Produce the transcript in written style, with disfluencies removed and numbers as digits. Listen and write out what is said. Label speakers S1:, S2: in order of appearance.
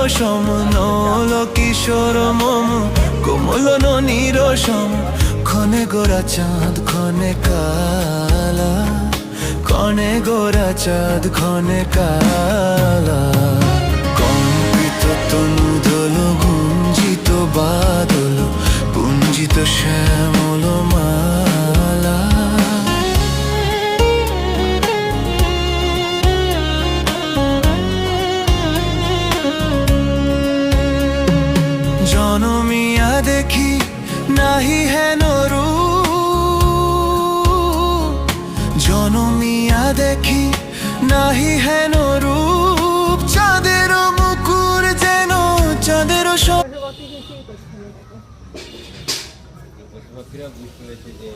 S1: সম নল কিশোর মম কোমল ননির সম ক্ষণে গোরা চাঁদ ক্ষণে কালা ক্ষণে গোরা চাঁদ ক্ষণে কালা কম্পিত তনু দোল গুঞ্জিত বাদল পুঞ্জিত শ্যামল মালা জনমিয়া দেখি নাহি হেন রূপ জনমিয়া দেখি নাহি হেন রূপ চাঁদের মুকুর যেন চাঁদের
S2: পশুপাখিরা বুঝতে পেরেছে যে